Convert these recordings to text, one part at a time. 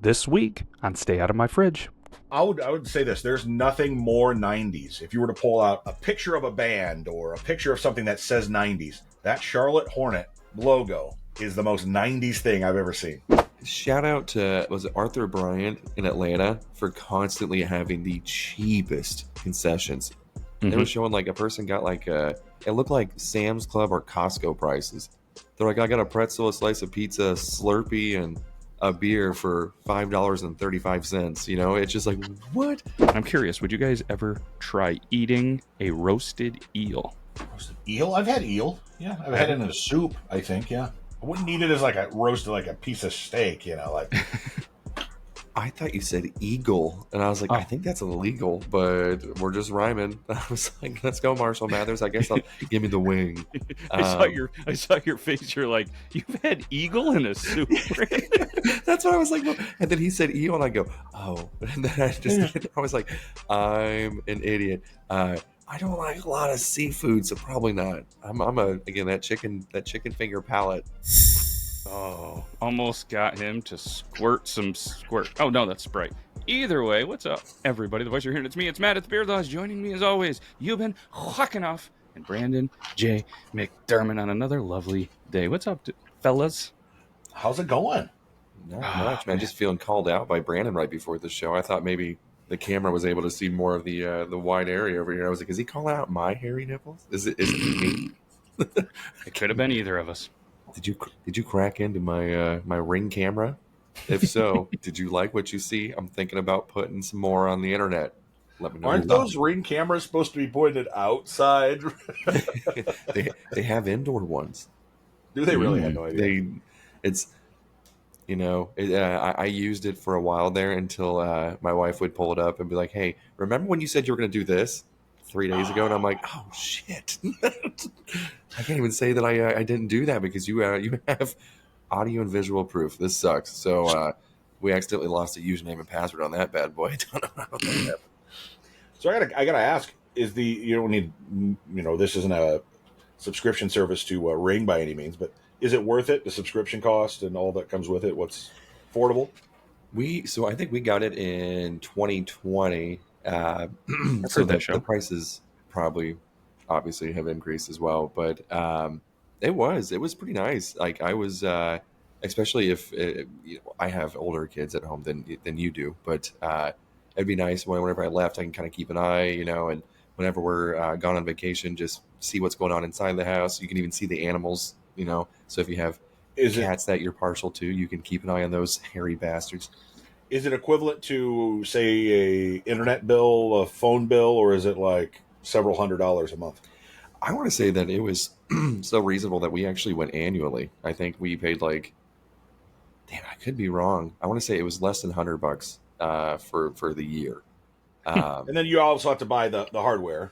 This week on Stay Out of My Fridge. I would say this. There's nothing more 90s. If you were to pull out a picture of a band or a picture of something that says 90s, that Charlotte Hornet logo is the most 90s thing I've ever seen. Shout out to, was it Arthur Bryant in Atlanta for constantly having the cheapest concessions. They were showing like a person got like it looked like Sam's Club or Costco prices. They're like, I got a pretzel, a slice of pizza, a Slurpee, and a beer for $5.35. You know, it's just like, what? I'm curious, would you guys ever try eating a roasted eel? Roasted eel? I've had eel. Yeah, I've had it in a soup, I think, yeah. I wouldn't eat it as like a roasted, like a piece of steak, you know, like. I thought you said eagle, and I was like, I think that's illegal, but we're just rhyming. I was like, let's go, Marshall Mathers. I guess I'll give me the wing. I saw your face. You're like, you've had eagle in a soup. That's what I was like. Well, and then he said eel, and I go, oh. And then I was like, I'm an idiot. I don't like a lot of seafood, so probably not. I'm again that chicken finger palate. Oh, almost got him to squirt. Oh, no, that's Sprite. Either way, what's up, everybody? The voice you're hearing, it's me. It's Matt at the Beard Laws. Joining me, as always, Yuban Whakinov and Brandon J McDermott on another lovely day. What's up, fellas? How's it going? Not much, man. Just feeling called out by Brandon right before the show. I thought maybe the camera was able to see more of the wide area over here. I was like, is he calling out my hairy nipples? Is it me? It could have been either of us. Did you crack into my my Ring camera? If so, did you like what you see? I'm thinking about putting some more on the internet. Let me know. Aren't those Ring cameras supposed to be pointed outside? they have indoor ones. Do they really? I have no idea. I used it for a while there until my wife would pull it up and be like, "Hey, remember when you said you were going to do this 3 days ago?" And I'm like, "Oh shit." I can't even say that I didn't do that because you have audio and visual proof. This sucks. So we accidentally lost a username and password on that bad boy. I don't know how that happened. So I gotta ask: you don't need, this isn't a subscription service to Ring by any means, but is it worth it? The subscription cost and all that comes with it. What's affordable? So I think we got it in 2020. So the prices probably obviously have increased as well, but it was pretty nice. Like I was, especially if I have older kids at home than you do, but it'd be nice whenever I left, I can kind of keep an eye, and whenever we're gone on vacation, just see what's going on inside the house. You can even see the animals, so if you have cats that you're partial to, you can keep an eye on those hairy bastards. Is it equivalent to, say, a internet bill, a phone bill, or is it like several $100s a month? I want to say that it was so reasonable that we actually went annually. I think we paid like, damn, I could be wrong. I want to say it was less than $100 for the year. And then you also have to buy the hardware.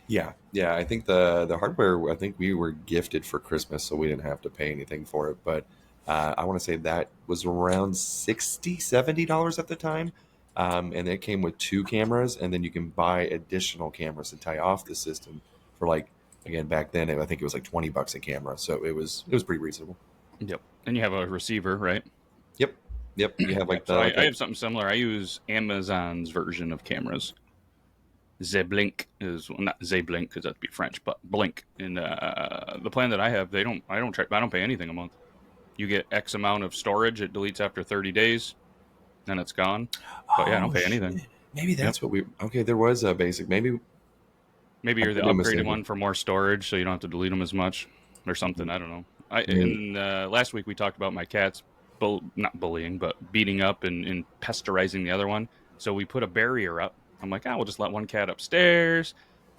Yeah. I think the hardware, I think we were gifted for Christmas, so we didn't have to pay anything for it. But I want to say that was around $60, $70 at the time. And it came with 2 cameras, and then you can buy additional cameras to tie off the system for like, again, back then, I think it was like $20 a camera. So it was pretty reasonable. Yep. And you have a receiver, right? Yep. You have like I have something similar. I use Amazon's version of cameras. Zeblink is, well, not Zeblink because that'd be French, but Blink. And the plan that I have, I don't pay anything a month. You get X amount of storage. It deletes after 30 days. Then it's gone. But yeah, I don't pay anything. Maybe that's what okay, there was a basic. Maybe you're the upgraded one for more storage, so you don't have to delete them as much or something. I don't know. Last week we talked about my cats, not bullying, but beating up and pesterizing the other one. So we put a barrier up. I'm like, we'll just let one cat upstairs,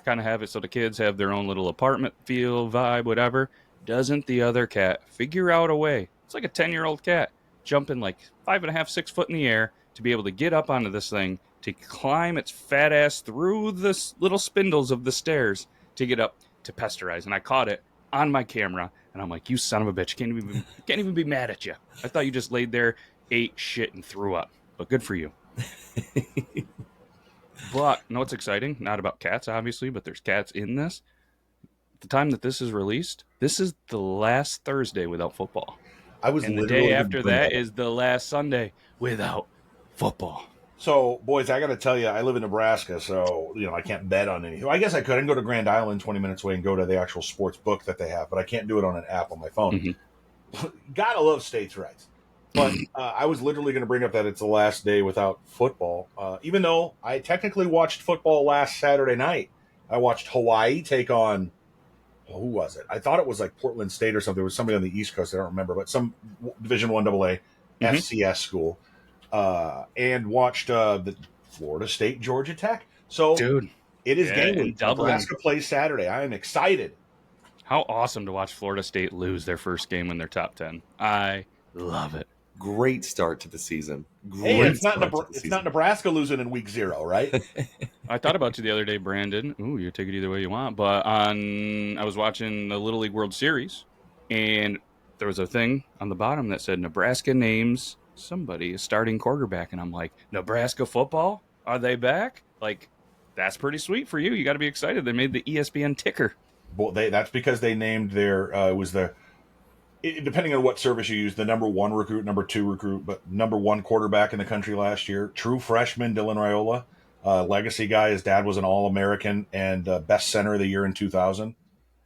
kind of have it so the kids have their own little apartment feel, vibe, whatever. Doesn't the other cat figure out a way? It's like a 10-year-old cat jumping like 5.5, 6 foot in the air to be able to get up onto this thing, to climb its fat ass through the little spindles of the stairs to get up to pesterize. And I caught it on my camera, and I'm like, you son of a bitch, can't even be mad at you. I thought you just laid there, ate shit, and threw up. But good for you. But, you know what's exciting? Not about cats, obviously, but there's cats in this. The time that this is released, this is the last Thursday without football. I was And the literally day gonna after bring that up. is the last Sunday without football. So, boys, I got to tell you, I live in Nebraska, so I can't bet on anything. I guess I could. I can go to Grand Island, 20 minutes away, and go to the actual sports book that they have, but I can't do it on an app on my phone. Mm-hmm. Gotta love states' rights. But I was literally going to bring up that it's the last day without football, even though I technically watched football last Saturday night. I watched Hawaii take on, who was it? I thought it was like Portland State or something. There was somebody on the East Coast. I don't remember, but some Division I AA FCS school. And watched the Florida State Georgia Tech. So, Dude, it is yeah, game in week. Dublin. Nebraska plays Saturday. I am excited. How awesome to watch Florida State lose their first game in their top 10. I love it. Great start to the season. Hey, Great it's not start to the season. Nebraska losing in week 0, right? I thought about you the other day, Brandon. Ooh, you take it either way you want. But I was watching the Little League World Series, and there was a thing on the bottom that said Nebraska names somebody a starting quarterback, and I'm like, Nebraska football? Are they back? Like, that's pretty sweet for you. You got to be excited. They made the ESPN ticker. Well, that's because they named their depending on what service you use, the number 1 recruit, number 2 recruit, but number 1 quarterback in the country last year, true freshman Dylan Raiola, legacy guy. His dad was an All-American and best center of the year in 2000.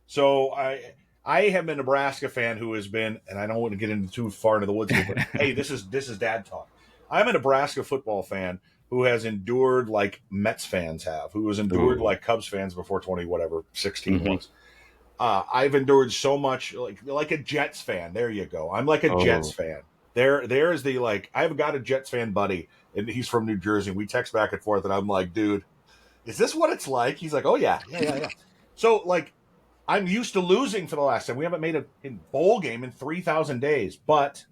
So I have been a Nebraska fan who has been, and I don't want to get into too far into the woods here, but hey, this is dad talk. I'm a Nebraska football fan who has endured like Mets fans have, who has endured like Cubs fans before 16 was. I've endured so much, like a Jets fan. There you go. I'm like a Jets fan. There's the I've got a Jets fan buddy, and he's from New Jersey. We text back and forth, and I'm like, dude, is this what it's like? He's like, oh yeah. So I'm used to losing for the last time. We haven't made a bowl game in 3,000 days, but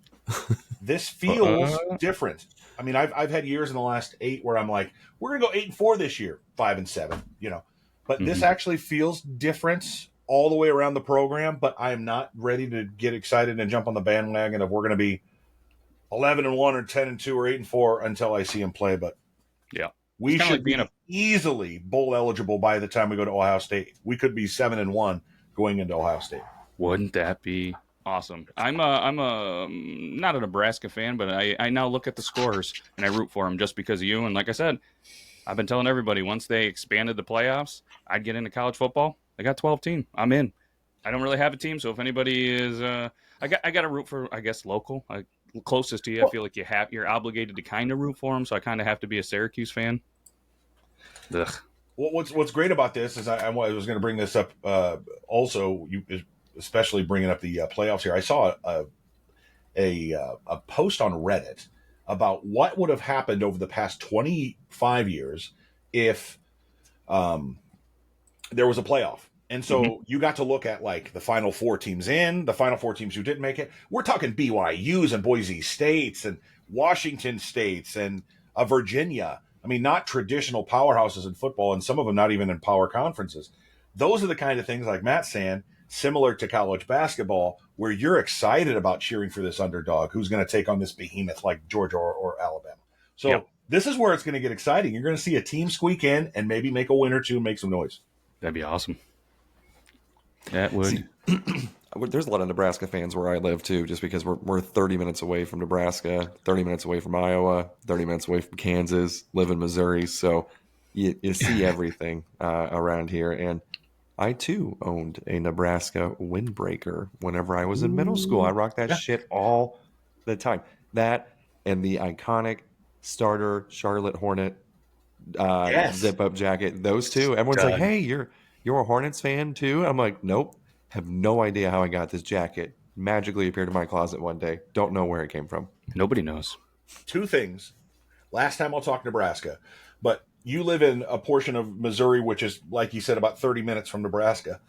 this feels different. I mean, I've had years in the last 8 where I'm like, we're gonna go 8-4 this year, 5-7, But this actually feels different all the way around the program. But I am not ready to get excited and jump on the bandwagon of we're going to be 11-1 or 10-2 or 8-4 until I see him play. But yeah, we should be easily bowl eligible by the time we go to Ohio State. We could be 7-1 going into Ohio State. Wouldn't that be awesome? I'm not a Nebraska fan, but I now look at the scores and I root for them just because of you. And like I said, I've been telling everybody once they expanded the playoffs, I'd get into college football. I got 12 team. I'm in. I don't really have a team, so if anybody is, I got to root for, I guess, local, closest to you. I feel like you're obligated to kind of root for them, so I kind of have to be a Syracuse fan. Ugh. Well, what's great about this is I was going to bring this up. Also, you especially bringing up the playoffs here. I saw a post on Reddit about what would have happened over the past 25 years if there was a playoff. And so you got to look at the final 4 teams in, the final 4 teams who didn't make it. We're talking BYUs and Boise States and Washington States and Virginia. I mean, not traditional powerhouses in football, and some of them not even in power conferences. Those are the kind of things, like Matt's saying, similar to college basketball, where you're excited about cheering for this underdog who's going to take on this behemoth like Georgia or Alabama. So This is where it's going to get exciting. You're going to see a team squeak in and maybe make a win or two and make some noise. That'd be awesome. That would. See, there's a lot of Nebraska fans where I live too, just because we're 30 minutes away from Nebraska, 30 minutes away from Iowa, 30 minutes away from Kansas, live in Missouri. So you see everything around here. And I too owned a Nebraska windbreaker whenever I was in middle school. I rocked that shit all the time. That and the iconic starter Charlotte Hornet zip up jacket. Those two. Everyone's like, hey, you're a Hornets fan too? I'm like, nope. Have no idea how I got this jacket. Magically appeared in my closet one day. Don't know where it came from. Nobody knows. 2 things. Last time I'll talk Nebraska, but you live in a portion of Missouri, which is, like you said, about 30 minutes from Nebraska.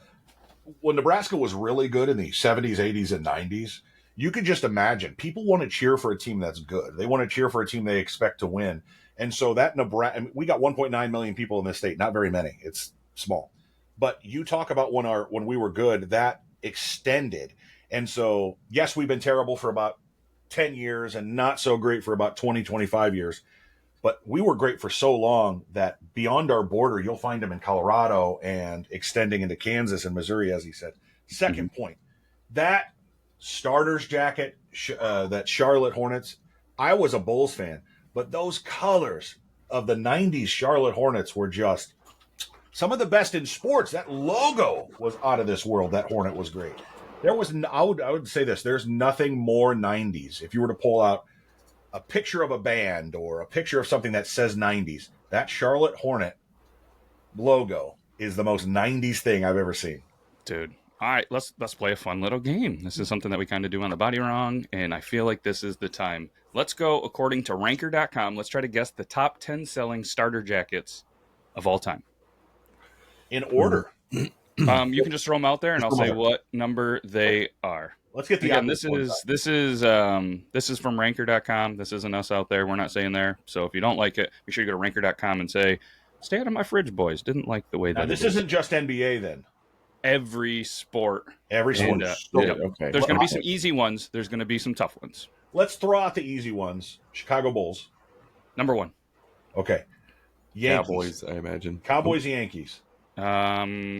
When Nebraska was really good in the 70s, 80s, and 90s, you could just imagine people want to cheer for a team that's good. They want to cheer for a team they expect to win. And so that Nebraska, we got 1.9 million people in this state, not very many. It's small. But you talk about when we were good, that extended. And so, yes, we've been terrible for about 10 years and not so great for about 20, 25 years. But we were great for so long that beyond our border, you'll find them in Colorado and extending into Kansas and Missouri, as he said. Second point, that starter's jacket that Charlotte Hornets. I was a Bulls fan, but those colors of the '90s Charlotte Hornets were just some of the best in sports. That logo was out of this world. That Hornet was great. There was, I would say this. There's nothing more '90s. If you were to pull out a picture of a band or a picture of something that says '90s, that Charlotte Hornet logo is the most '90s thing I've ever seen. Dude. All right, let's play a fun little game. This is something that we kind of do on the Body Wrong, and I feel like this is the time. Let's go according to ranker.com. Let's try to guess the top 10 selling starter jackets of all time. In order. You can just throw them out there, and I'll say what number they are. Let's get the Again, this is from ranker.com. This isn't us out there. We're not saying there. So if you don't like it, be sure you go to ranker.com and say, "Stay out of my fridge, boys." Didn't like the way that. Now, this isn't just NBA then. Every sport. Every sport. Okay. There's going to be some easy ones. There's going to be some tough ones. Let's throw out the easy ones. Chicago Bulls. Number 1. Okay. Yankees. Cowboys, I imagine. Cowboys, Yankees.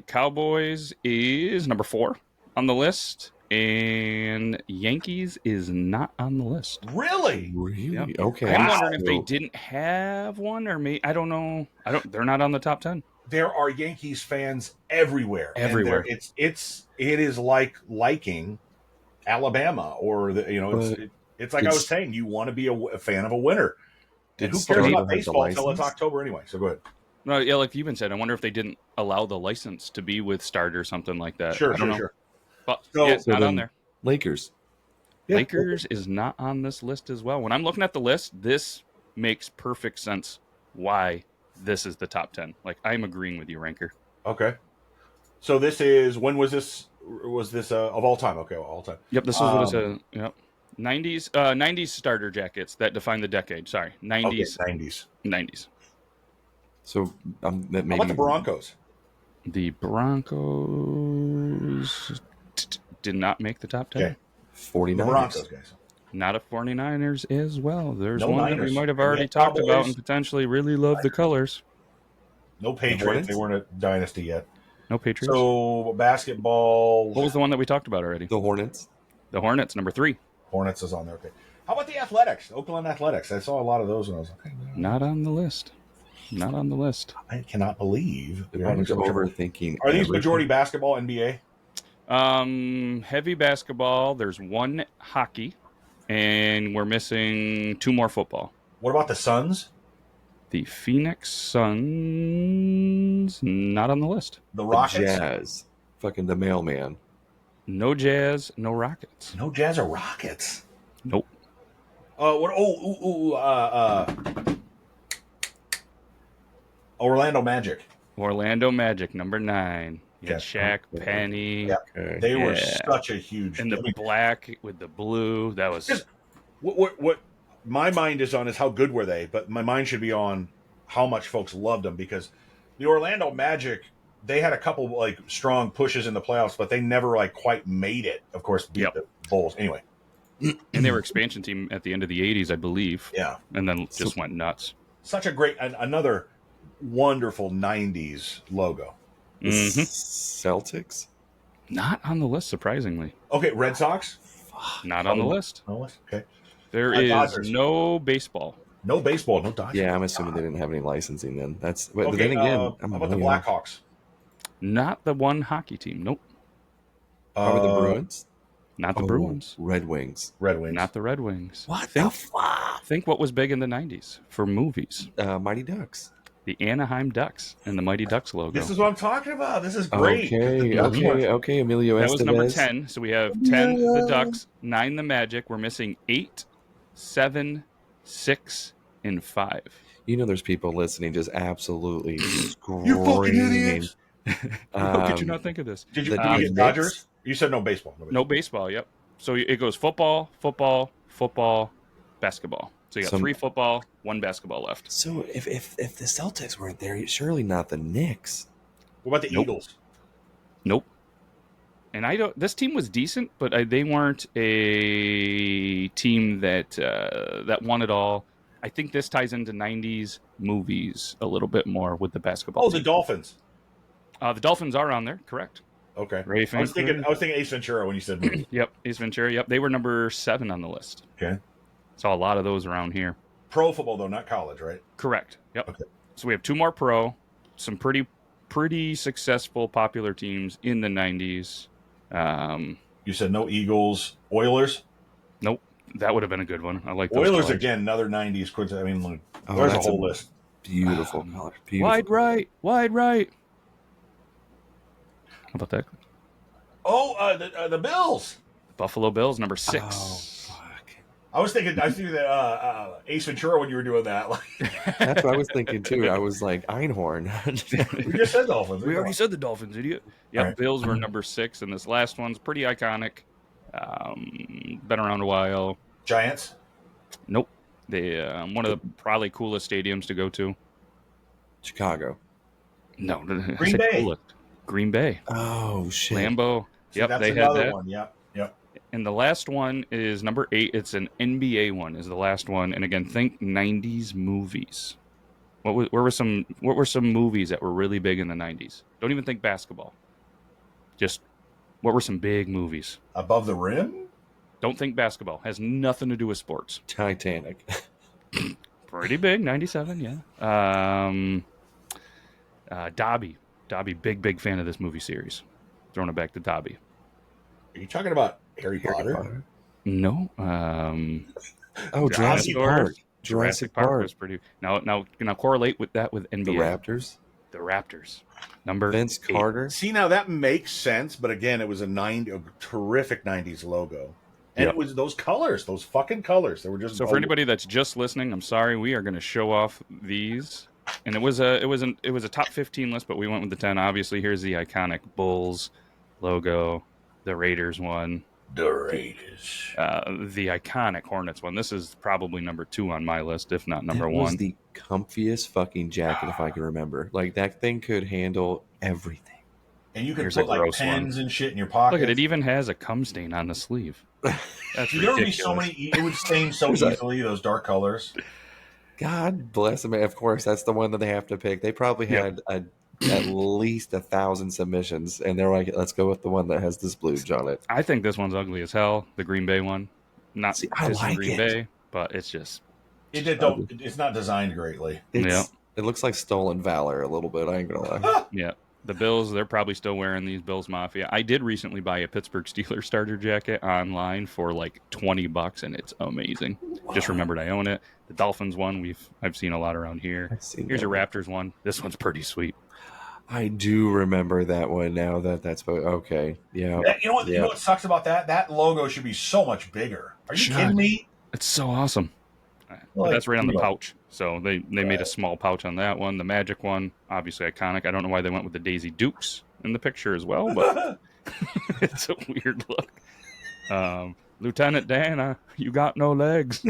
Cowboys is number 4 on the list, and Yankees is not on the list. Really? Yep. Okay. I'm wondering if they didn't have one, or maybe I don't know. They're not on the top 10. There are Yankees fans everywhere. Everywhere. It is like liking Alabama, or it's like I was saying. You want to be a fan of a winner. And who cares about baseball until it's October anyway? So go ahead. No, yeah, like you've been said. I wonder if they didn't allow the license to be with Start or something like that. Sure. But So it's not on there. Lakers. Yeah. Lakers is not on this list as well. When I'm looking at the list, this makes perfect sense why this is the top 10. Like, I'm agreeing with you, Ranker. Okay. So this is, when was this? Was this of all time? Okay, all time. Yep, this is what it says. Yep. 90s starter jackets that define the decade. Sorry, 90s. Okay, 90s. So that maybe How about the Broncos? The Broncos did not make the top 10. Okay. 49ers. The Broncos, guys. Not a 49ers as well. There's No one Niners. that we might have already Yeah, talked Cowboys. about and potentially really love the colors. No Patriots. Hornets? They weren't a dynasty yet. No Patriots. So basketball. What was the one that we talked about already? The Hornets. The Hornets, number 3. Hornets is on there. Okay. How about the Athletics? Oakland Athletics. I saw a lot of those when I was like, okay, Not on the list. Not on the list. I cannot believe You're overthinking. Are these everything. majority basketball, NBA? Heavy basketball. There's 1 hockey, and we're missing 2 more football. What about the Suns? The Phoenix Suns, not on the list. The The Rockets? Jazz. Fucking the mailman. No Jazz, no Rockets. No Jazz or Rockets? Nope. What? Orlando Magic. Orlando Magic, number 9. You had Okay. Shaq, Penny, Yeah. Okay. They were Yeah. such a huge. and the black with the blue. That was Just- what my mind is on is how good were they, but my mind should be on how much folks loved them, because the Orlando Magic, they had a couple like strong pushes in the playoffs, but they never like quite made it. Of course, beat Yep. the Bulls anyway. and they were expansion team at the end of the 80s, I believe. Yeah, And then just went nuts. such a great another wonderful '90s logo. The Mhm. Celtics. Not on the list, surprisingly. Okay, Red Sox. Not on the list. No, okay. There is Dodgers. no baseball. No baseball, no Dodgers. Yeah, I'm assuming they didn't have any licensing then. But Okay, then again, how I'm about the really off. Blackhawks? Not the 1 hockey team. Nope. How about the Bruins? Not the Oh, Bruins. Red Wings. Red Wings. Not the Red Wings. What Think, the fuck? think what was big in the 90s for movies. Mighty Ducks. The Anaheim Ducks and the Mighty Ducks logo. This is what I'm talking about. This is great. Okay, Emilio That was number Estevez. 10. So we have 10 the Ducks, 9 the Magic. We're missing 8, 7, 6, and 5. You know, there's people listening just absolutely You fucking screaming. idiots. How could you not think of this? Did you, The did you get Knicks? Dodgers? You said no baseball. No baseball, yep. So it goes football, football, football, basketball. So you got 3 football, 1 basketball left. So if the Celtics weren't there, surely not the Knicks. What about the Nope. Eagles? Nope. And this team was decent, but they weren't a team that won it all. I think this ties into 90s movies a little bit more with the basketball Oh, the team. Dolphins. The Dolphins are on there, correct. Okay. Ray I was Finkler. thinking Ace Ventura when you said movie. Yep, Ace Ventura. Yep, they were number 7 on the list. Okay. Saw a lot of those around here. Pro football though, not college, right? Correct. Yep. Okay. So we have 2 more pro, some pretty successful popular teams in the 90s. You said no Eagles, Oilers. Nope, that would have been a good one. I like those Oilers colors. again, another '90s quiz. I mean, there's a whole list. Beautiful color. Beautiful. Wide right. How about that? Oh, the Bills. Buffalo Bills, number 6. Oh, fuck. I was thinking that Ace Ventura when you were doing that. That's what I was thinking too. I was like, Einhorn. We just said Dolphins. We already said the Dolphins, idiot. Yep, Right. Bills were number 6, and this last one's pretty iconic. Been around a while. Giants. Nope. They one of the probably coolest stadiums to go to. Chicago. No, Green Bay. Coolest. Green Bay. Oh shit. Lambeau. See, Yep, that's they had another that. one. Yep. And the last one is number 8. It's an NBA one. Is the last one. And again, think 90s movies. What were some movies that were really big in the 90s? Don't even think basketball. Just what were some big movies? Above the Rim. Don't think basketball. Has nothing to do with sports. Titanic. Pretty big, 97, yeah. Dobby, big fan of this movie series. Throwing it back to Dobby. Are you talking about Harry Potter? No. Oh, Jurassic Park. Jurassic Park was pretty. Now correlate with that with NBA. The Raptors. The Raptors. Number Vince 8. Carter. See, now that makes sense, but again, it was a terrific '90s logo, and Yep. it was those colors, those fucking colors. They were just So for anybody that's just listening, I'm sorry. We are going to show off these, and it was a top 15 list, but we went with the 10. Obviously, here's the iconic Bulls logo, the Raiders one, the Raiders, the iconic Hornets one. This is probably number 2 on my list, if not number 1. It was the comfiest fucking jacket, if I can remember. Like, that thing could handle everything. and you could Here's put a like gross pens one. and shit in your pocket. Look at it; even has a cum stain on the sleeve. That's There would be so ridiculous. many. It would stain so easily. Those dark colors. God bless them. Of course, that's the one that they have to pick. They probably had at least 1,000 submissions, and they're like, let's go with the one that has this splooge on it. I think this one's ugly as hell. The Green Bay one, not See, I pissing like Green it. Bay, but it's just It's not designed greatly. Yeah. It looks like stolen valor a little bit. I ain't gonna lie. yeah. The Bills, they're probably still wearing these Bills Mafia. I did recently buy a Pittsburgh Steelers starter jacket online for like $20, and it's amazing. Wow. Just remembered I own it. The Dolphins one, I've seen a lot around here. Here's a Raptors one. This one's pretty sweet. I do remember that one now that's okay. Yeah. You know what? You know what sucks about that? That logo should be so much bigger. Are you kidding me? It's so awesome. But that's right on the pouch. So they made a small pouch on that one. The Magic one, obviously iconic. I don't know why they went with the Daisy Dukes in the picture as well, but it's a weird look. Lieutenant Dan, you got no legs.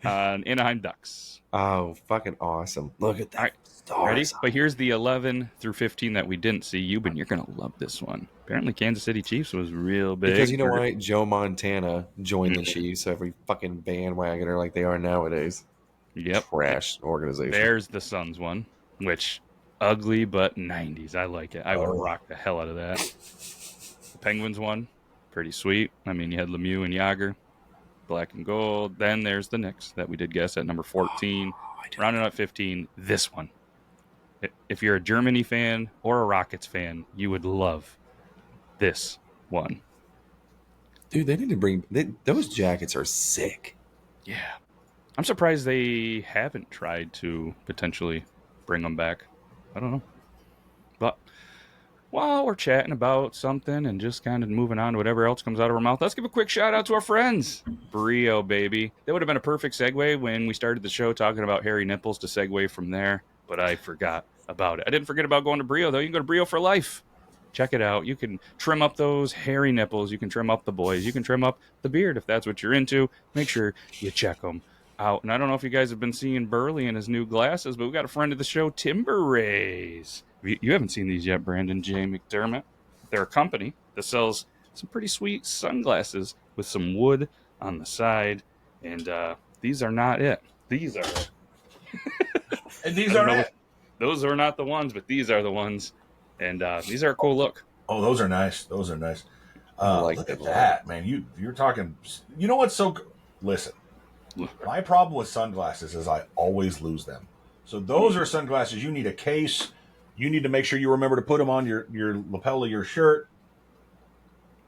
Anaheim Ducks. Oh, fucking awesome. Look at that. All right. Ready? But here's the 11 through 15 that we didn't see. Yuban, you're going to love this one. Apparently, Kansas City Chiefs was real big. Because you know why? Joe Montana joined the Chiefs, every fucking bandwagoner like they are nowadays. Yep. Trash organization. There's the Suns one, which ugly but 90s. I like it. I would rock the hell out of that. The Penguins one, pretty sweet. I mean, you had Lemieux and Yager, black and gold. Then there's the Knicks that we did guess at number 14. Rounding up 15, this one. If you're a Germany fan or a Rockets fan, you would love this one. Dude, they need to bring... those jackets are sick. Yeah. I'm surprised they haven't tried to potentially bring them back. I don't know. But while we're chatting about something and just kind of moving on to whatever else comes out of our mouth, let's give a quick shout out to our friends. Brio, baby. That would have been a perfect segue when we started the show talking about hairy nipples to segue from there. But I forgot about it. I didn't forget about going to Brio, though. You can go to Brio for life. Check it out. You can trim up those hairy nipples. You can trim up the boys. You can trim up the beard if that's what you're into. Make sure you check them out. And I don't know if you guys have been seeing Burley in his new glasses, but we got a friend of the show, Timber Rays. You haven't seen these yet, Brandon. J McDermott. They're a company that sells some pretty sweet sunglasses with some wood on the side. And these are not it. These are... And these are it. Those are not the ones, but these are the ones. And these are a cool look. Oh, those are nice. Those are nice. Like Look at that. that, man. You're talking. You know what's so? Listen, my problem with sunglasses is I always lose them. So those are sunglasses. You need a case. You need to make sure you remember to put them on your lapel of your shirt.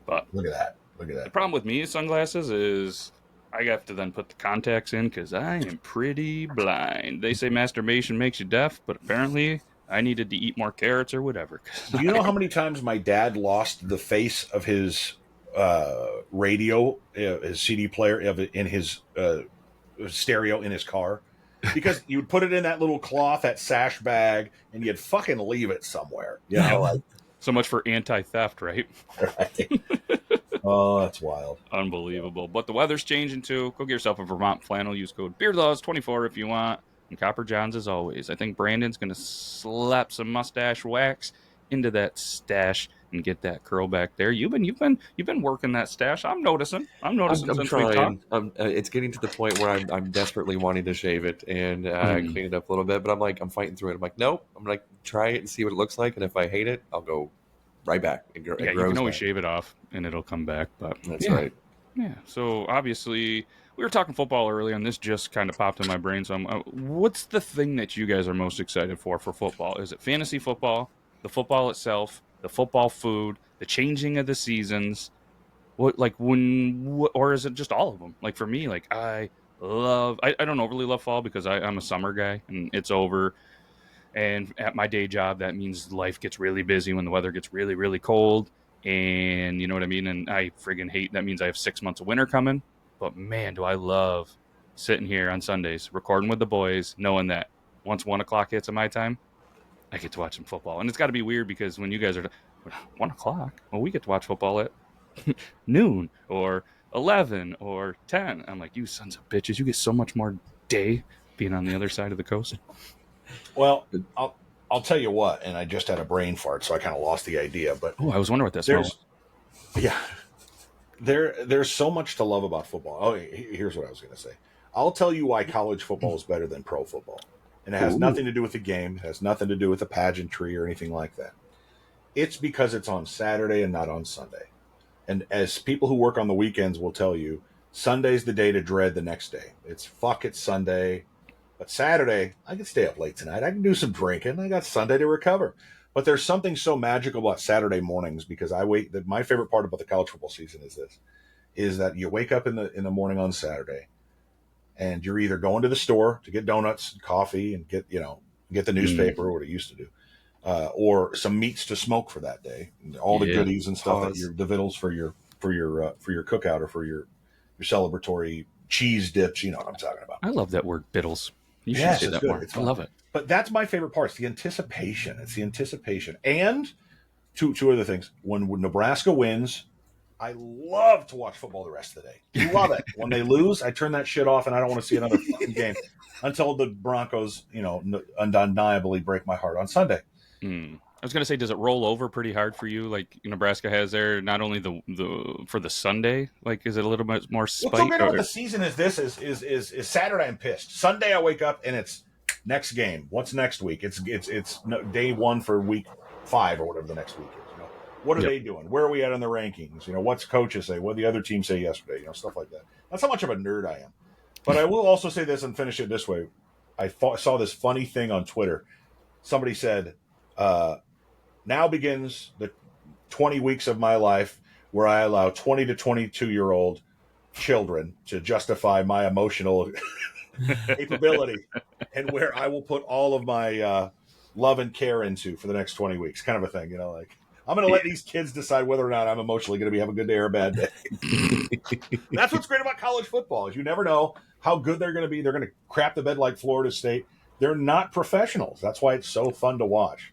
But look at that. Look at the that. problem with me sunglasses is I have to then put the contacts in because I am pretty blind. They say masturbation makes you deaf, but apparently I needed to eat more carrots or whatever. Do you know how many times my dad lost the face of his radio, his CD player in his stereo in his car? Because you would put it in that little cloth, that sash bag, and you'd fucking leave it somewhere. You know, like, so much for anti-theft, right? right? Oh, that's wild. Unbelievable. But the weather's changing too. Go get yourself a Vermont flannel. Use code BeardLaws24 if you want. And Copper Johns as always. I think Brandon's going to slap some mustache wax into that stash and get that curl back there. You've been working that stash. I'm noticing. I'm I'm since we've trying. talked. It's getting to the point where I'm desperately wanting to shave it and clean it up a little bit. But I'm fighting through it. I'm like, nope. I'm like, try it and see what it looks like. And if I hate it, I'll go right back. It You grows can always back. shave it off and it'll come back. But That's right. Yeah. So obviously, we were talking football earlier, and this just kind of popped in my brain. So, what's the thing that you guys are most excited for football? Is it fantasy football, the football itself, the football food, the changing of the seasons? Or is it just all of them? Like for me, like I don't overly love fall because I'm a summer guy, and it's over. And at my day job, that means life gets really busy when the weather gets really, really cold. And you know what I mean? And I friggin' hate that means I have 6 months of winter coming. But man, do I love sitting here on Sundays, recording with the boys, knowing that once 1 o'clock hits at my time, I get to watch some football. And it's got to be weird because when you guys are 1 o'clock, well, we get to watch football at noon or 11 or 10. I'm like, you sons of bitches, you get so much more day being on the other side of the coast. Well, I'll tell you what, and I just had a brain fart, so I kind of lost the idea. But I was wondering what that smelled. There's so much to love about football. Oh, here's what I was going to say. I'll tell you why college football is better than pro football, and it has nothing to do with the game. It has nothing to do with the pageantry or anything like that. It's because it's on Saturday and not on Sunday. And as people who work on the weekends will tell you, Sunday's the day to dread the next day. It's Sunday. But Saturday, I can stay up late tonight. I can do some drinking. I got Sunday to recover. But there's something so magical about Saturday mornings because my favorite part about the college football season is that you wake up in the morning on Saturday and you're either going to the store to get donuts, coffee, and get the newspaper, what it used to do, or some meats to smoke for that day, all the goodies and stuff the vittles for your cookout or for your celebratory cheese dips. You know what I'm talking about. I love that word, biddles. You should say that more. I love it. But that's my favorite part. It's the anticipation. And two other things. When Nebraska wins, I love to watch football the rest of the day. Love it. When they lose, I turn that shit off and I don't want to see another fucking game until the Broncos, undeniably break my heart on Sunday. I was going to say, does it roll over pretty hard for you? Like Nebraska has there, not only the for the Sunday, like is it a little bit more spike? What's so great about the season is Saturday I'm pissed. Sunday I wake up and it's next game. What's next week? It's day 1 for week 5 or whatever the next week is. What are they doing? Where are we at on the rankings? What's coaches say? What did the other team say yesterday? Stuff like that. That's how much of a nerd I am. But I will also say this and finish it this way. I saw this funny thing on Twitter. Somebody said, now begins the 20 weeks of my life where I allow 20 to 22-year-old children to justify my emotional capability and where I will put all of my love and care into for the next 20 weeks, kind of a thing, I'm going to let these kids decide whether or not I'm emotionally going to have a good day or a bad day. That's what's great about college football is you never know how good they're going to be. They're going to crap the bed like Florida State. They're not professionals. That's why it's so fun to watch.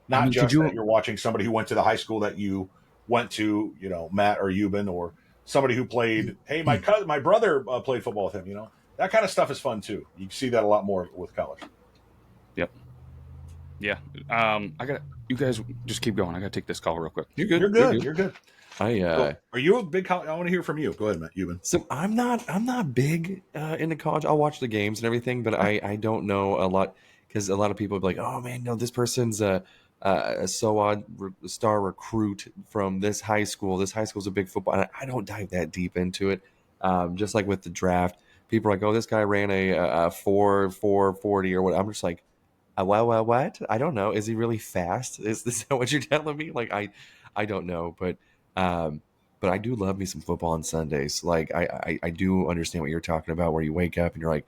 Not that you're watching somebody who went to the high school that you went to, Matt or Yuban, or somebody who played, hey, my brother played football with him, That kind of stuff is fun, too. You see that a lot more with college. Yep. Yeah. You guys just keep going. I got to take this call real quick. You're good. You're good. Are you a big college? I want to hear from you. Go ahead, Matt. Yuban. So I'm not big into college. I'll watch the games and everything, but I don't know a lot because a lot of people will be like, oh man, no, this person's a SOA star recruit from this high school. This high school's a big football. And I don't dive that deep into it. Just like with the draft, people are like, "Oh, this guy ran a 4.40 or what?" I'm just like, what? I don't know. Is he really fast? Is this what you're telling me? Like, I don't know, um, but I do love me some football on Sundays. Like, I do understand what you're talking about, where you wake up and you're like,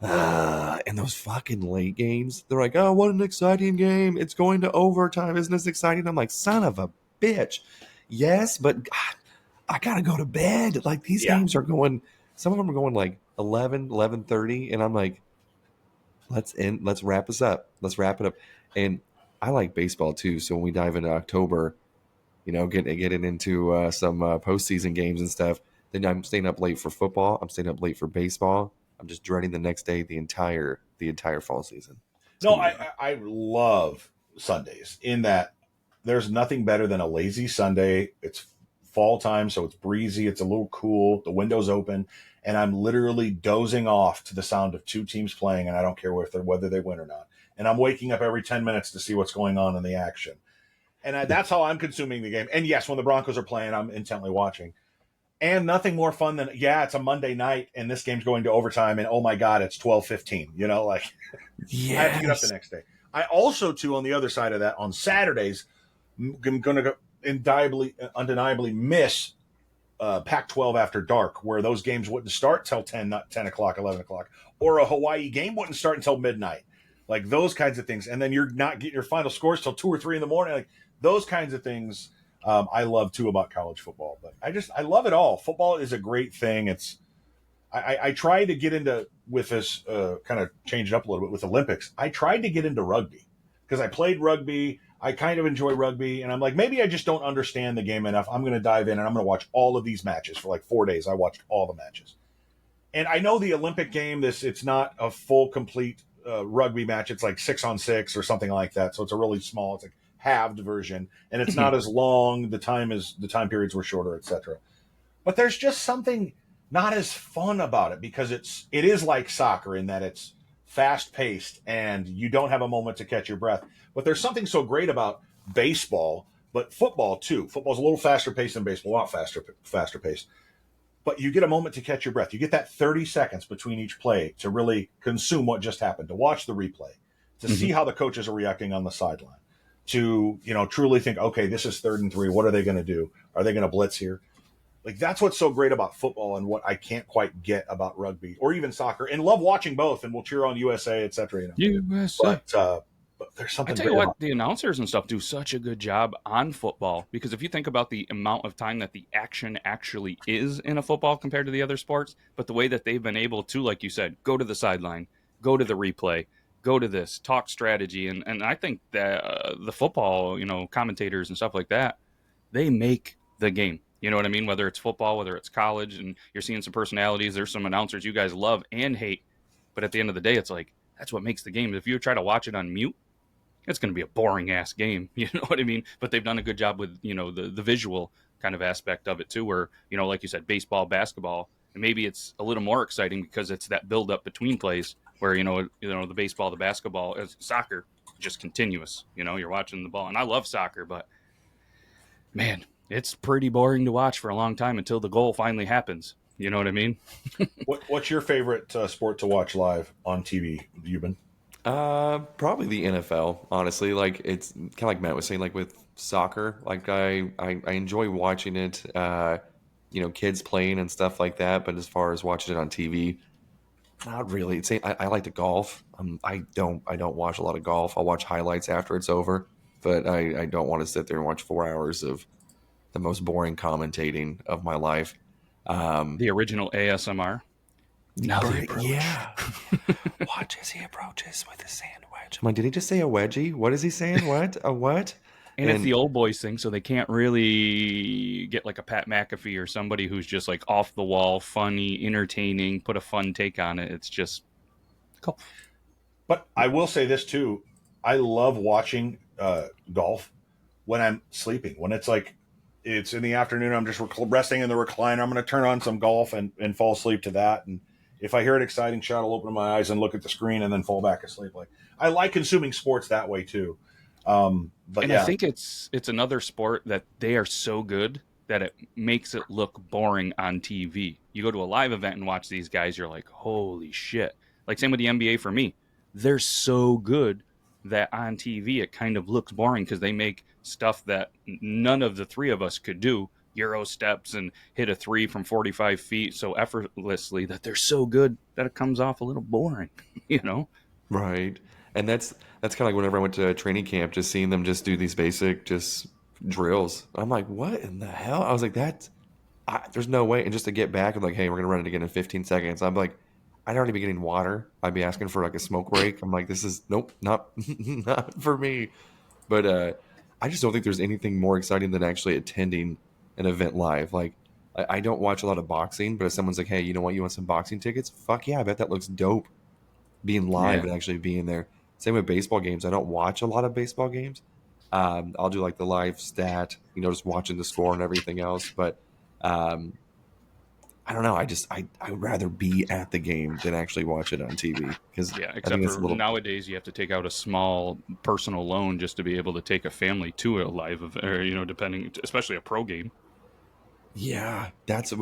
and those fucking late games, they're like, "Oh, what an exciting game. It's going to overtime. Isn't this exciting?" I'm like, son of a bitch. Yes, but God, I got to go to bed. Like, these Yeah. games are going, some of them are going like 11:30. And I'm like, let's wrap this up. Let's wrap it up. And I like baseball too. So when we dive into October, getting into some postseason games and stuff, then I'm staying up late for football. I'm staying up late for baseball. I'm just dreading the next day, the entire fall season. No, I love Sundays in that there's nothing better than a lazy Sunday. It's fall time, so it's breezy. It's a little cool. The window's open, and I'm literally dozing off to the sound of two teams playing, and I don't care whether they win or not. And I'm waking up every 10 minutes to see what's going on in the action. And that's how I'm consuming the game. And yes, when the Broncos are playing, I'm intently watching. And nothing more fun than, it's a Monday night and this game's going to overtime and oh my God, it's 12:15. Like yes. I have to get up the next day. I also, too, on the other side of that, on Saturdays, I'm going to undeniably miss Pac-12 After Dark, where those games wouldn't start till 10 o'clock, 11 o'clock, or a Hawaii game wouldn't start until midnight. Like those kinds of things. And then you're not getting your final scores till 2 or 3 in the morning. Like those kinds of things I love, too, about college football. But I love it all. Football is a great thing. I tried to get into, with this, kind of change it up a little bit with Olympics. I tried to get into rugby because I played rugby. I kind of enjoy rugby. And I'm like, maybe I just don't understand the game enough. I'm going to dive in and I'm going to watch all of these matches for like 4 days. I watched all the matches. And I know the Olympic game, it's not a full, complete rugby match. It's like 6-on-6 or something like that. So it's a really small, it's like halved version. And it's not as long. The time periods were shorter, etc. But there's just something not as fun about it because it is like soccer in that it's fast paced and you don't have a moment to catch your breath. But there's something so great about baseball, but football too. Football's a little faster paced than baseball, a lot faster paced. But you get a moment to catch your breath. You get that 30 seconds between each play to really consume what just happened, to watch the replay, to see how the coaches are reacting on the sideline, to, truly think, okay, this is 3rd and 3. What are they going to do? Are they going to blitz here? Like, that's what's so great about football and what I can't quite get about rugby or even soccer, and love watching both. And we'll cheer on USA, et cetera. USA. But there's something. I tell you what, the announcers and stuff do such a good job on football, because if you think about the amount of time that the action actually is in a football compared to the other sports, but the way that they've been able to, like you said, go to the sideline, go to the replay, go to this, talk strategy, and I think that the football, commentators and stuff like that, they make the game. You know what I mean? Whether it's football, whether it's college, and you're seeing some personalities, there's some announcers you guys love and hate, but at the end of the day, it's like, that's what makes the game. If you try to watch it on mute, it's going to be a boring ass game. You know what I mean? But they've done a good job with, the visual kind of aspect of it too, where, like you said, baseball, basketball, and maybe it's a little more exciting because it's that build up between plays where, the baseball, the basketball, soccer, just continuous, you're watching the ball. And I love soccer, but man, it's pretty boring to watch for a long time until the goal finally happens. You know what I mean? What's your favorite sport to watch live on TV, Yuban? Probably the NFL, honestly. Like, it's kind of like Matt was saying, like with soccer, like I enjoy watching it, kids playing and stuff like that. But as far as watching it on TV, not really. I like to golf. I don't watch a lot of golf. I'll watch highlights after it's over, but I don't want to sit there and watch 4 hours of the most boring commentating of my life. The original ASMR. Now the approach. Yeah. Watch as he approaches with a sand wedge. I'm like, did he just say a wedgie? What is he saying? What? A what? And it's the old boys thing, so they can't really get like a Pat McAfee or somebody who's just like off the wall, funny, entertaining, put a fun take on it. It's just cool. But I will say this too. I love watching golf when I'm sleeping. When it's like, it's in the afternoon, I'm just resting in the recliner. I'm going to turn on some golf and fall asleep to that. And if I hear an exciting shot, I'll open my eyes and look at the screen and then fall back asleep. Like, I like consuming sports that way too. But And I think it's another sport that they are so good that it makes it look boring on TV. You go to a live event and watch these guys, you're like, holy shit. Like same with the NBA for me. They're so good that on TV it kind of looks boring because they make stuff that none of the three of us could do. Euro steps and hit a three from 45 feet so effortlessly that they're so good that it comes off a little boring, you know? Right. And that's kind of like whenever I went to training camp, just seeing them just do these basic just drills. I'm like, what in the hell? I was like, there's no way. And just to get back, I'm like, hey, we're gonna run it again in 15 seconds. I'm like, I'd already be getting water. I'd be asking for like a smoke break. I'm like, this is nope, not not for me. But I just don't think there's anything more exciting than actually attending an event live. Like I don't watch a lot of boxing, but if someone's like, hey, you know what, you want some boxing tickets? Fuck yeah, I bet that looks dope. Being live Yeah. and actually being there. Same with baseball games. I don't watch a lot of baseball games. I'll do like the live stat, just watching the score and everything else. But um, I don't know. I would rather be at the game than actually watch it on TV because Yeah, I think except it's a for little. nowadays you have to take out a small personal loan just to be able to take a family to a live event, or, depending, especially a pro game. Yeah, that's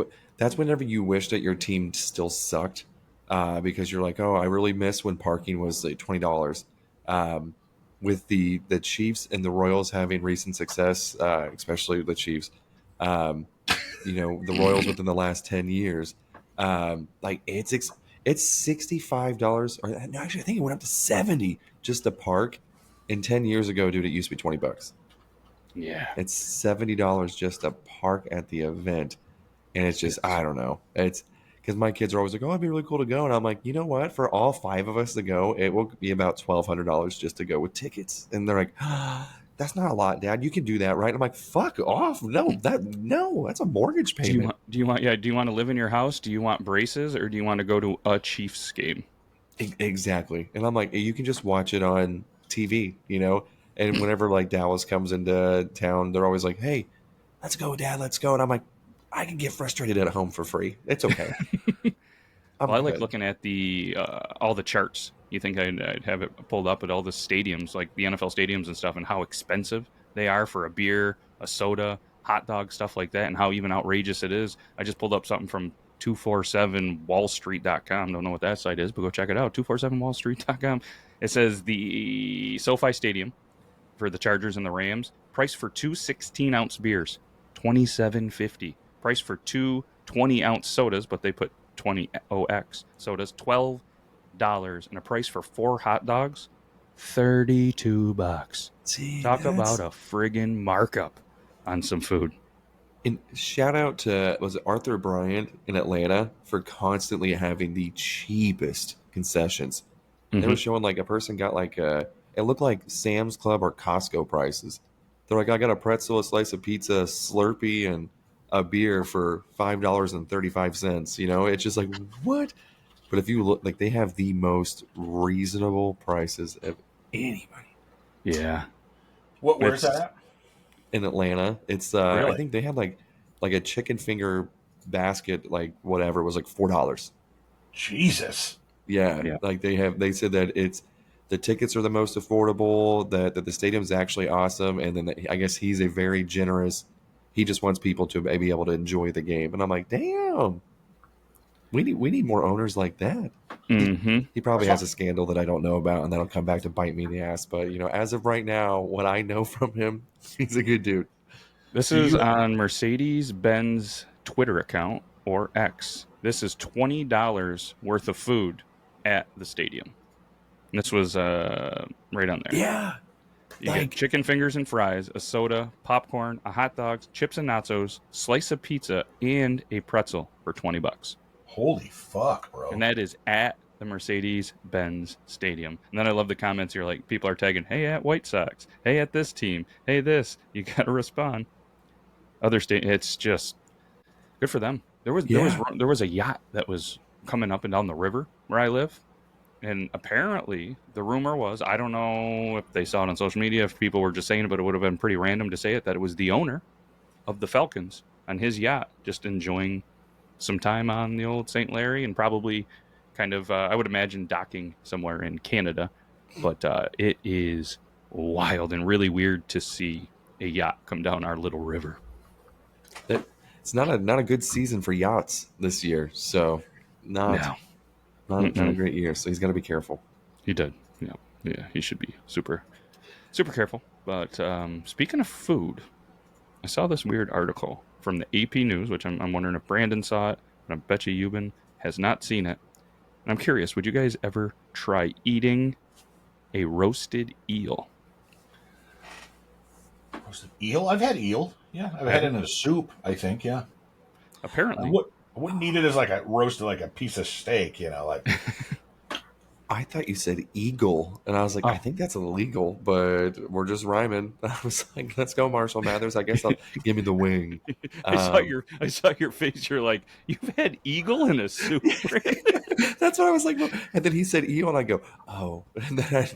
whenever you wish that your team still sucked, because you're like, oh, I really miss when parking was like $20. Um, with the Chiefs and the Royals having recent success, especially the Chiefs, um, the Royals within the last 10 years, like it's $65, or no, actually I think it went up to 70 just to park. And 10 years ago, dude, it used to be $20. Yeah. It's $70 just to park at the event. And it's just, It's I don't know. It's because my kids are always like, oh, it'd be really cool to go. And I'm like, you know what? For all five of us to go, it will be about $1,200 just to go with tickets. And they're like, that's not a lot, Dad. You can do that, right? I'm like, fuck off. No, that's a mortgage payment. do you want to live in your house? Do you want braces, or do you want to go to a Chiefs game? Exactly. And I'm like, you can just watch it on TV. And whenever like Dallas comes into town, they're always like, hey, let's go, Dad, let's go. And I'm like, I can get frustrated at home for free. It's okay. I'm Well, I like good. looking at the all the charts. You think I'd have it pulled up at all the stadiums, like the NFL stadiums and stuff, and how expensive they are for a beer, a soda, hot dog, stuff like that, and how even outrageous it is. I just pulled up something from 247wallstreet.com. Don't know what that site is, but go check it out. 247wallstreet.com. It says the SoFi Stadium for the Chargers and the Rams, price for two 16-ounce beers, $27.50. Price for two 20-ounce sodas, but they put 20 OX sodas, $12, and a price for four hot dogs, $32. See, Talk about a friggin' markup on some food. and shout out to, was it Arthur Bryant in Atlanta for constantly having the cheapest concessions. They were Mm-hmm. showing like a person got like it looked like Sam's Club or Costco prices. They're like, I got a pretzel, a slice of pizza, a Slurpee, and a beer for $5.35. It's just like, what? But if you look, like, they have the most reasonable prices of anybody Yeah, where's that it's at? in Atlanta. It's I Really? think they had like a chicken finger basket, like whatever, was like $4. Jesus. Yeah, yeah. like they said that it's the tickets are the most affordable, that the stadium's actually awesome, and then I guess he's a very generous. He just wants people to be able to enjoy the game, and I'm like, damn, we need more owners like that. He Mm-hmm. he probably That's has not. a scandal that I don't know about, and that'll come back to bite me in the ass. But as of right now, what I know from him, he's a good dude. This Do is you? on Mercedes-Benz Twitter account or X. This is $20 worth of food at the stadium. And this was right on there. Yeah, You get like chicken fingers and fries, a soda, popcorn, a hot dog, chips and nachos, slice of pizza, and a pretzel for $20. Holy fuck, And bro. that is at the Mercedes-Benz Stadium. And then I love the comments here, like people are tagging, "Hey, at White Sox. Hey, at this team. Hey, this." You got to respond. Other state, it's just good for them. yeah, There was a yacht that was coming up and down the river where I live, and apparently the rumor was, I don't know if they saw it on social media, if people were just saying it, but it would have been pretty random to say it, that it was the owner of the Falcons on his yacht just enjoying some time on the old St. Larry, and probably kind of I would imagine docking somewhere in Canada, but it is wild and really weird to see a yacht come down our little river. It's not a good season for yachts this year, so not a great year. So he's got to be careful. He did, yeah. He should be super careful. But speaking of food, I saw this weird article from the AP News, which I'm wondering if Brandon saw it, but I bet you Yuban has not seen it. And I'm curious, would you guys ever try eating a roasted eel? Roasted eel? I've had eel. Yeah, I've had it in a soup, I think, yeah. Apparently. I wouldn't eat it as like a roasted, like a piece of steak, like. I thought you said eagle, and I was like, I think that's illegal, but we're just rhyming. I was like, let's go, Marshall Mathers. I guess I'll give me the wing. I saw your face. You're like, you've had eagle in a soup. That's what I was like. And then he said eel, and I go, oh. And then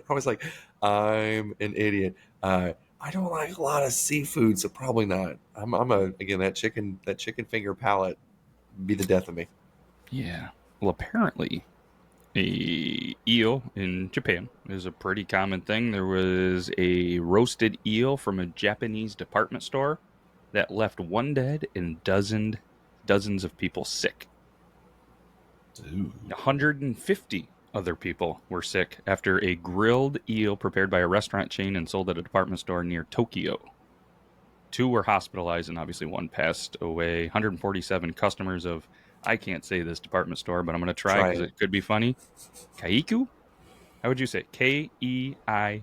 I was like, I'm an idiot. I don't like a lot of seafood, so probably not. Again, that chicken finger palate be the death of me. Yeah. Well, apparently, a eel in Japan is a pretty common thing. There was a roasted eel from a Japanese department store that left one dead and dozens of people sick. Ooh. 150 other people were sick after a grilled eel prepared by a restaurant chain and sold at a department store near Tokyo. 2 were hospitalized and obviously 1 passed away. 147 customers of, I can't say this department store, but I'm going to try because it could be funny. Kaiku? How would you say? Keikyu. I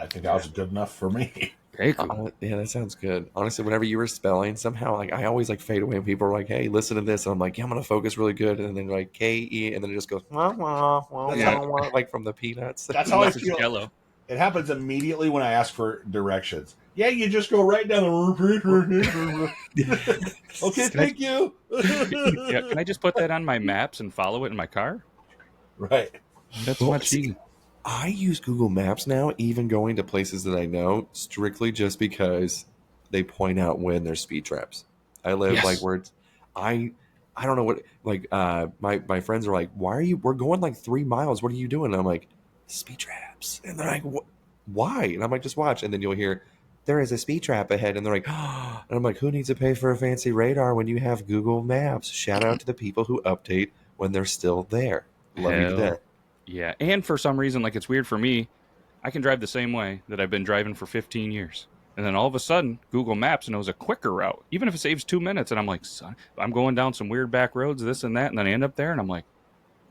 think that was good enough for me. Yeah, that sounds good. Honestly, whenever you were spelling, somehow like I always like fade away and people are like, hey, listen to this. And I'm like, yeah, I'm going to focus really good. And then like K-E, and then it just goes, like from the Peanuts. That's how I feel. Yellow. It happens immediately when I ask for directions. Yeah, you just go right down the. Okay, thank you. Yeah, can I just put that on my maps and follow it in my car? Right. That's much easier. I use Google Maps now, even going to places that I know, strictly just because they point out when there's speed traps. I live like where it's, I don't know what, like my friends are like, we're going like 3 miles. What are you doing? And I'm like, speed traps. And they're like, why? And I'm like, just watch. And then you'll hear, there is a speed trap ahead. And they're like, oh. And I'm like, who needs to pay for a fancy radar when you have Google Maps? Shout out to the people who update when they're still there. Love you to death. Yeah, and for some reason, like it's weird for me, I can drive the same way that I've been driving for 15 years. And then all of a sudden, Google Maps knows a quicker route, even if it saves 2 minutes. And I'm like, son, I'm going down some weird back roads, this and that. And then I end up there and I'm like,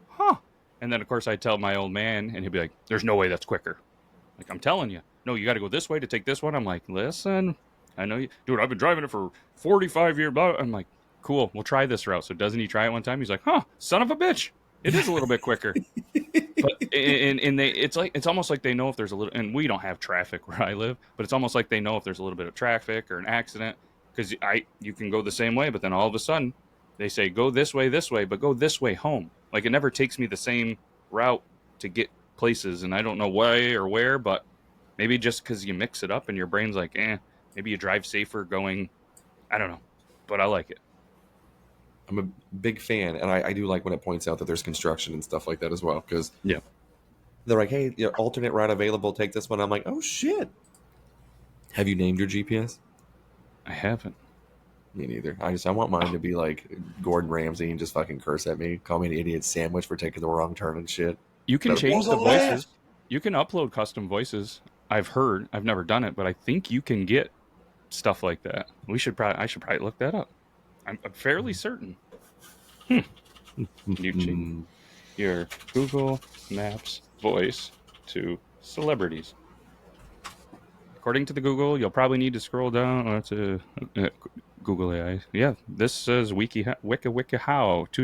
huh. And then, of course, I tell my old man and he'll be like, there's no way that's quicker. Like, I'm telling you, no, you got to go this way to take this one. I'm like, listen, I know you, dude, I've been driving it for 45 years. Blah. I'm like, cool, we'll try this route. So doesn't he try it one time? He's like, huh, son of a bitch. It is a little bit quicker. But it's almost like they know if there's a little, and we don't have traffic where I live, but it's almost like they know if there's a little bit of traffic or an accident, because you can go the same way, but then all of a sudden they say go this way, but go this way home. Like it never takes me the same route to get places, and I don't know why or where, but maybe just because you mix it up and your brain's like, maybe you drive safer going, I don't know, but I like it. I'm a big fan, and I do like when it points out that there's construction and stuff like that as well, because they're like, hey, alternate route available, take this one. I'm like, oh, shit. Have you named your GPS? I haven't. Me neither. I want mine to be like Gordon Ramsay and just fucking curse at me, call me an idiot sandwich for taking the wrong turn and shit. You can change the voices. You can upload custom voices. I've heard. I've never done it, but I think you can get stuff like that. I should probably look that up. I'm fairly certain. You change your Google Maps voice to celebrities. According to the Google, you'll probably need to scroll down to Google AI. Yeah, this says wiki how 2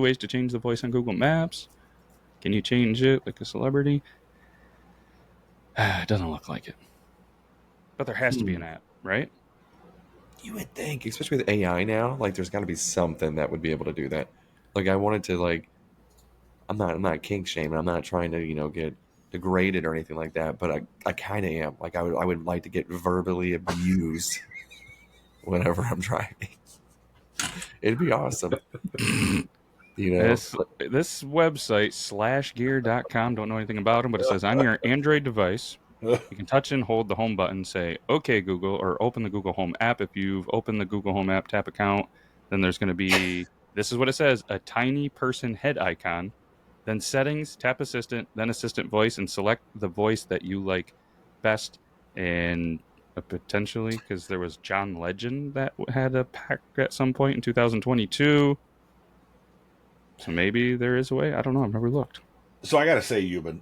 ways to change the voice on Google Maps. Can you change it like a celebrity? It doesn't look like it. But there has to be an app, right? You would think, especially with AI now, like there's got to be something that would be able to do that. Like I wanted to, like, I'm not kink shaming. I'm not trying to get degraded or anything like that. But I kind of am. Like I would like to get verbally abused whenever I'm driving. It'd be awesome. You know, This website /gear.com, don't know anything about them, but it says on your Android device, you can touch and hold the home button, say, "Okay, Google," or open the Google Home app. If you've opened the Google Home app, tap account, then there's going to be, this is what it says, a tiny person head icon, then settings, tap assistant, then assistant voice, and select the voice that you like best. And potentially, because there was John Legend that had a pack at some point in 2022. So maybe there is a way. I don't know. I've never looked. So I got to say, Yuban,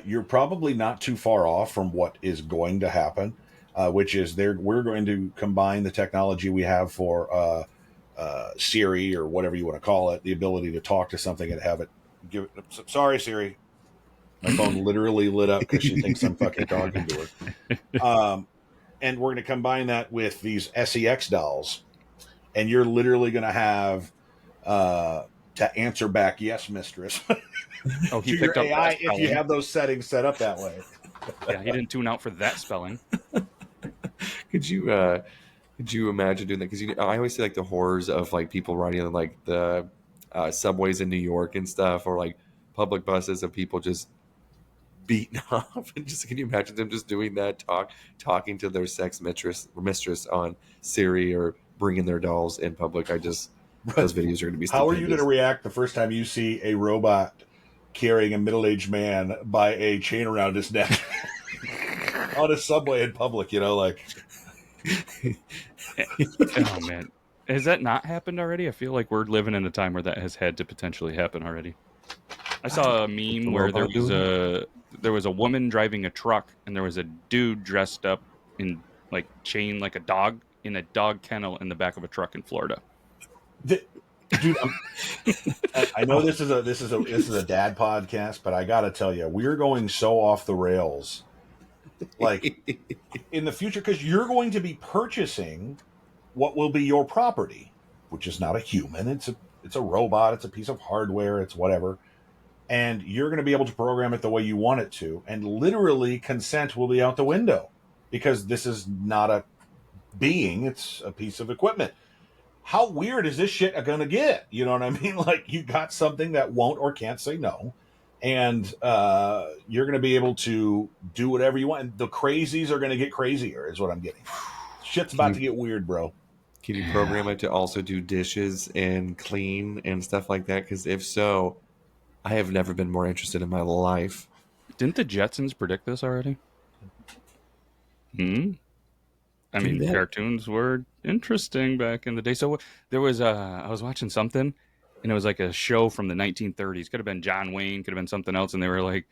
you're probably not too far off from what is going to happen, which is we're going to combine the technology we have for Siri or whatever you want to call it, the ability to talk to something and have it give it. Sorry, Siri. My phone literally lit up because she thinks I'm fucking talking to her. And we're going to combine that with these SEX dolls, and you're literally going to have to answer back, "Yes, mistress." Oh, he to picked your up AI that if you have those settings set up that way. Yeah, he didn't tune out for that spelling. Could you imagine doing that? Because I always see like the horrors of like people riding on like the subways in New York and stuff, or like public buses of people just beaten off. And just can you imagine them just doing that, talking to their sex mistress on Siri or bringing their dolls in public? Those videos are going to be. How are you going to react the first time you see a robot carrying a middle-aged man by a chain around his neck on a subway in public? You know, like. Oh man, has that not happened already? I feel like we're living in a time where that has had to potentially happen already. I saw a meme where there was a woman driving a truck and there was a dude dressed up in like chain like a dog in a dog kennel in the back of a truck in Florida. Dude, I know this is a dad podcast, but I gotta tell you, we're going so off the rails, like in the future, because you're going to be purchasing what will be your property, which is not a human. It's a robot. It's a piece of hardware. It's whatever, and you're going to be able to program it the way you want it to, and literally consent will be out the window because this is not a being; it's a piece of equipment. How weird is this shit going to get? You know what I mean? Like, you got something that won't or can't say no, and you're going to be able to do whatever you want. And the crazies are going to get crazier, is what I'm getting. Shit's about to get weird, bro. Can you program it to also do dishes and clean and stuff like that? Because if so, I have never been more interested in my life. Didn't the Jetsons predict this already? I mean, cartoons were interesting back in the day. So there was I was watching something, and it was like a show from the 1930s. Could have been John Wayne, could have been something else, and they were like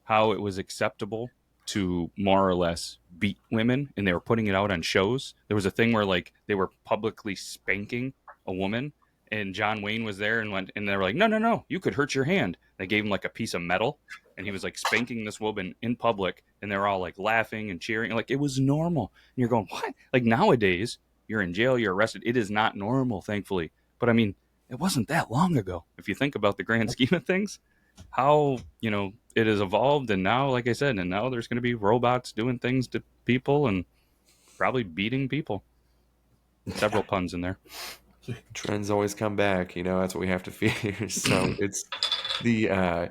how it was acceptable to more or less beat women, and they were putting it out on shows. There was a thing where like they were publicly spanking a woman, and John Wayne was there and they were like, no, you could hurt your hand. They gave him like a piece of metal, and he was like spanking this woman in public, and they were all like laughing and cheering, like it was normal. And you're going, what? Like nowadays, you're in jail, you're arrested. It is not normal, thankfully. But I mean, it wasn't that long ago. If you think about the grand scheme of things, how it has evolved, and now, like I said, and now there's going to be robots doing things to people and probably beating people. Several puns in there. Trends always come back, that's what we have to fear. So it's the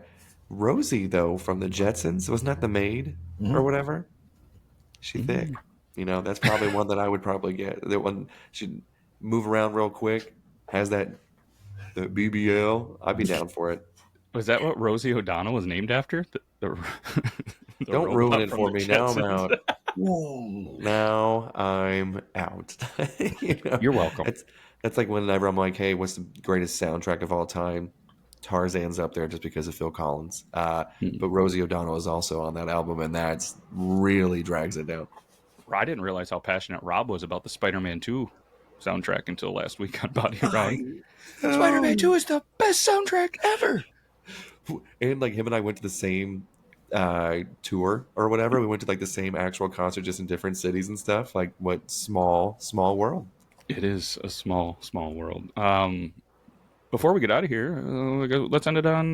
Rosie though from the Jetsons, wasn't that the maid or whatever? She thick. That's probably one that I would probably get. That one should move around real quick, has the BBL. I'd be down for it. Was that what Rosie O'Donnell was named after? The Don't ruin it for me. Jetsons. Now I'm out. You're welcome. That's like whenever I'm like, hey, what's the greatest soundtrack of all time? Tarzan's up there just because of Phil Collins. But Rosie O'Donnell is also on that album, and that's really drags it down. I didn't realize how passionate Rob was about the Spider-Man 2 soundtrack until last week on Body Around. Spider-Man 2 is the best soundtrack ever. And like him and I went to the same tour or whatever. We went to like the same actual concert, just in different cities and stuff. Like, what small world. It is a small world. Before we get out of here, let's end it on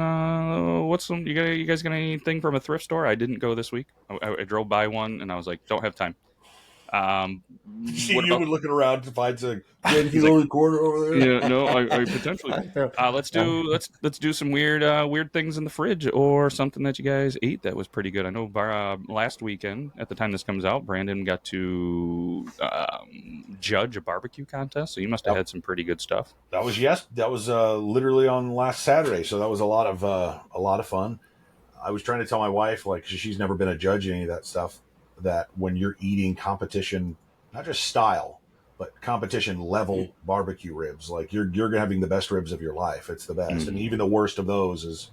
you guys got anything from a thrift store? I didn't go this week. I drove by one and I was like, don't have time. You would looking around to find some like, corner over there. Yeah, no, I potentially. Let's do some weird things in the fridge or something that you guys ate that was pretty good. I know last weekend at the time this comes out, Brandon got to judge a barbecue contest, so you must have had some pretty good stuff. That was literally on last Saturday, so that was a lot of fun. I was trying to tell my wife, like, she's never been a judge in any of that stuff, that when you're eating competition, not just style, but competition level barbecue ribs, like you're having the best ribs of your life. It's the best. And even the worst of those is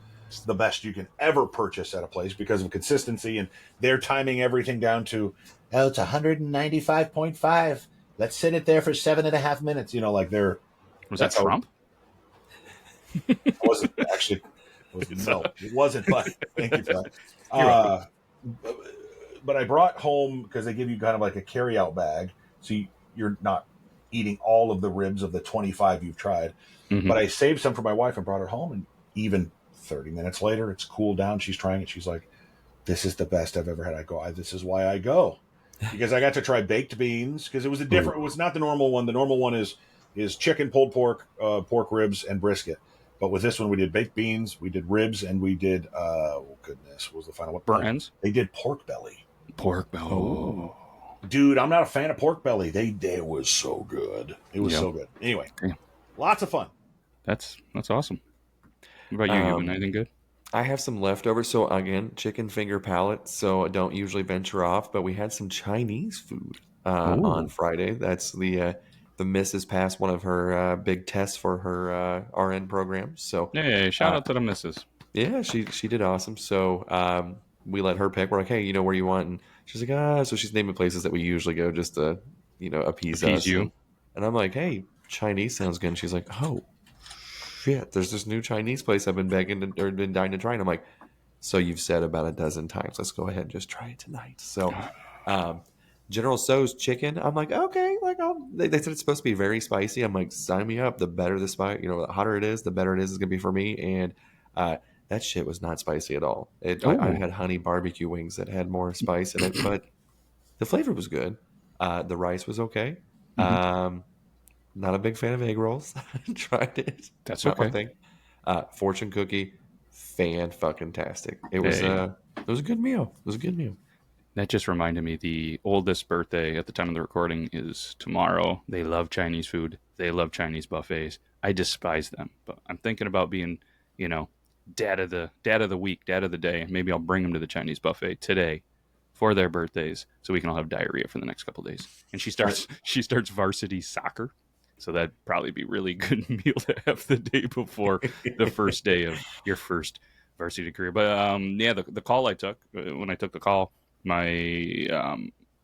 the best you can ever purchase at a place because of consistency, and they're timing everything down to, it's 195.5. Let's sit it there for 7.5 minutes. Like they're. Was that Trump? It wasn't actually. No, it wasn't. But thank you for that. But I brought home, because they give you kind of like a carry-out bag, so you're not eating all of the ribs of the 25 you've tried. But I saved some for my wife and brought it home, and even 30 minutes later, it's cooled down. She's trying it. She's like, "This is the best I've ever had." I go, "This is why I go," because I got to try baked beans, because it was it was not the normal one. The normal one is chicken, pulled pork, pork ribs, and brisket. But with this one, we did baked beans, we did ribs, and we did, goodness, what was the final one? Burnt ends? They did pork belly. Pork belly. Oh. Dude, I'm not a fan of pork belly. It was so good. It was so good. Anyway, lots of fun. That's awesome. What about you, Yuban? Anything good? I have some leftovers. So again, chicken finger palate. So I don't usually venture off, but we had some Chinese food on Friday. That's the missus passed one of her big tests for her RN program. So shout out to the missus. Yeah, she did awesome. So we let her pick. We're like, hey, where you want? And she's like, so she's naming places that we usually go just to, appease us. You. And I'm like, hey, Chinese sounds good. And she's like, oh, shit, there's this new Chinese place I've been begging or been dying to try. And I'm like, so you've said about a dozen times. Let's go ahead and just try it tonight. So General Tso's chicken. I'm like, okay, they said it's supposed to be very spicy. I'm like, sign me up. The better the spice, the hotter it is, the better it is going to be for me. And that shit was not spicy at all. I had honey barbecue wings that had more spice in it, but the flavor was good. The rice was okay. Not a big fan of egg rolls. Tried it. That's not okay. my thing. Fortune cookie, fan-fucking-tastic. It was a good meal. It was a good meal. That just reminded me, the oldest birthday at the time of the recording is tomorrow. They love Chinese food. They love Chinese buffets. I despise them, but I'm thinking about being, dad of the week, dad of the day. Maybe I'll bring them to the Chinese buffet today for their birthdays, so we can all have diarrhea for the next couple of days. And she starts varsity soccer, so that'd probably be really good meal to have the day before the first day of your first varsity career. But the call I took, when I took the call, my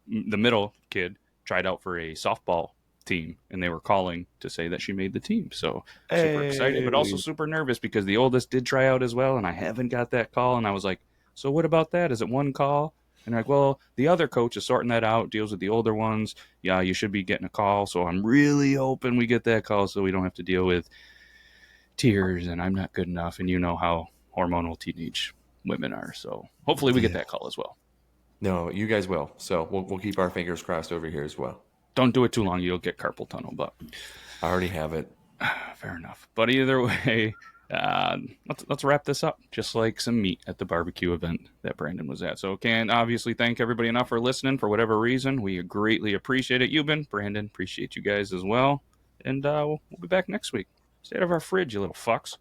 the middle kid tried out for a softball team, and they were calling to say that she made the team. So super excited, but also super nervous, because the oldest did try out as well, and I haven't got that call. And I was like, so what about that? Is it one call? And they're like, well, the other coach is sorting that out, deals with the older ones. Yeah, you should be getting a call. So I'm really hoping we get that call, so we don't have to deal with tears and I'm not good enough, and how hormonal teenage women are. So hopefully we get that call as well. No, you guys will. So we'll keep our fingers crossed over here as well. Don't do it too long. You'll get carpal tunnel, but I already have it. Fair enough. But either way, let's wrap this up, just like some meat at the barbecue event that Brandon was at. So can't obviously thank everybody enough for listening for whatever reason. We greatly appreciate it. Yuban, Brandon, appreciate you guys as well. And we'll be back next week. Stay out of our fridge, you little fucks.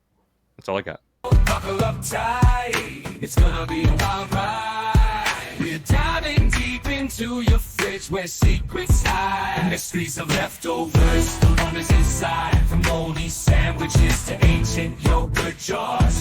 That's all I got. Buckle up tight. It's gonna be all right. We're diving deep into your fridge where secrets hide. Mysteries of leftovers, the wonders inside. From moldy sandwiches to ancient yogurt jars.